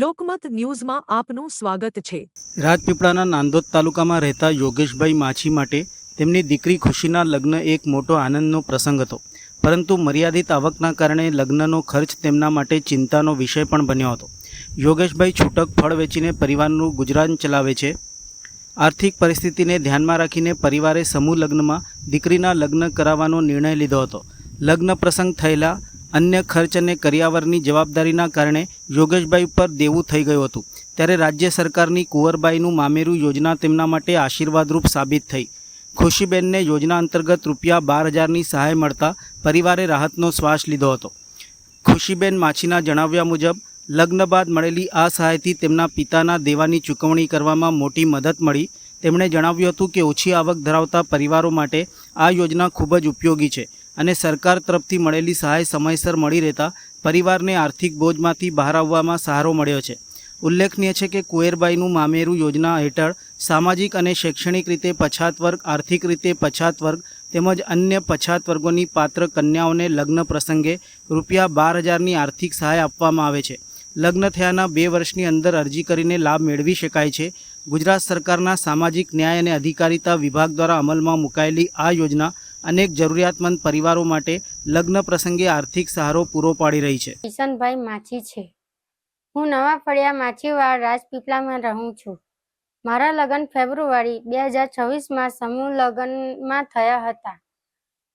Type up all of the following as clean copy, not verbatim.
લોકમત ન્યૂઝમાં આપનું સ્વાગત છે। રાજપીપળાના નાંદોદ તાલુકામાં રહેતા યોગેશભાઈ માછી માટે તેમની દીકરી ખુશીના લગ્ન એક મોટો આનંદનો પ્રસંગ હતો, પરંતુ મર્યાદિત આવકના કારણે લગ્નનો ખર્ચ તેમના માટે ચિંતાનો વિષય પણ બન્યો હતો। યોગેશભાઈ છૂટક ફળ વેચીને પરિવારનું ગુજરાન ચલાવે છે। આર્થિક પરિસ્થિતિને ધ્યાનમાં રાખીને પરિવારે સમૂહ લગ્નમાં દીકરીના લગ્ન કરાવવાનો નિર્ણય લીધો હતો। લગ્ન પ્રસંગ થયેલા અન્ય ખર્ચ અને કરિયાવરની જવાબદારીના કારણે યોગેશભાઈ ઉપર દેવું થઈ ગયું હતું। ત્યારે રાજ્ય સરકારની કુંવરબાઈનું મામેરું યોજના તેમના માટે આશીર્વાદરૂપ સાબિત થઈ। ખુશીબેનને યોજના અંતર્ગત રૂપિયા 12,000ની સહાય મળતા પરિવારે રાહતનો શ્વાસ લીધો હતો। ખુશીબેન માછીના જણાવ્યા મુજબ લગ્ન બાદ મળેલી આ સહાયથી તેમના પિતાના દેવાની ચૂકવણી કરવામાં મોટી મદદ મળી। તેમણે જણાવ્યું હતું કે ઓછી આવક ધરાવતા પરિવારો માટે આ યોજના ખૂબ જ ઉપયોગી છે અને સરકાર તરફથી મળેલી સહાય સમયસર મળી રહેતા પરિવારને આર્થિક બોજમાંથી બહાર આવવામાં સહારો મળ્યો છે। ઉલ્લેખનીય છે કે કુંવરબાઈનું મામેરું યોજના હેઠળ સામાજિક અને શૈક્ષણિક રીતે પછાત વર્ગ, આર્થિક રીતે પછાત વર્ગ તેમજ અન્ય પછાત વર્ગોની પાત્ર કન્યાઓને લગ્ન પ્રસંગે રૂપિયા 12,000ની આર્થિક સહાય આપવામાં આવે છે। લગ્ન થયાના 2 વર્ષની અંદર અરજી કરીને લાભ મેળવી શકાય છે। ગુજરાત સરકારના સામાજિક ન્યાય અને અધિકારિતા વિભાગ દ્વારા અમલમાં મુકાયેલી આ યોજના અનેક જરૂરિયાતમંદ પરિવારો માટે લગ્ન પ્રસંગે આર્થિક સહારો પૂરો પાડી રહી છે। કિશનભાઈ માછી છે। હું નવા ફળિયા માછીવાડ રાજપીપળામાં રહું છું। મારા લગ્ન ફેબ્રુઆરી 2026માં સમૂહ લગ્નમાં થયા હતા।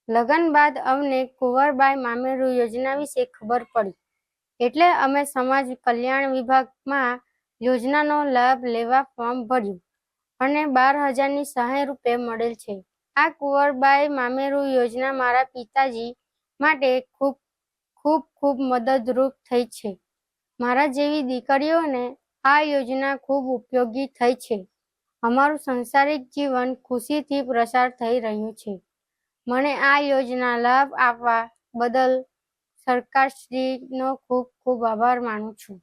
લગ્ન બાદ અમને કુંવરબાઈ મામેરું યોજના વિશે ખબર પડી, એટલે અમે સમાજ કલ્યાણ વિભાગમાં યોજનાનો લાભ લેવા ફોર્મ ભર્યું અને 12,000ની સહાય રૂપે મળેલ છે। આ કુંવરબાઈ મામેરું યોજના મારા પિતાજી માટે ખૂબ મદદરૂપ થઈ છે। મારા જેવી દીકરીઓને આ યોજના ખૂબ ઉપયોગી થઈ છે। અમારું સંસારિક જીવન ખુશીથી પ્રસાર થઈ રહ્યું છે। મને આ યોજના લાભ આપવા બદલ સરકારશ્રીનો ખૂબ આભાર માનું છું।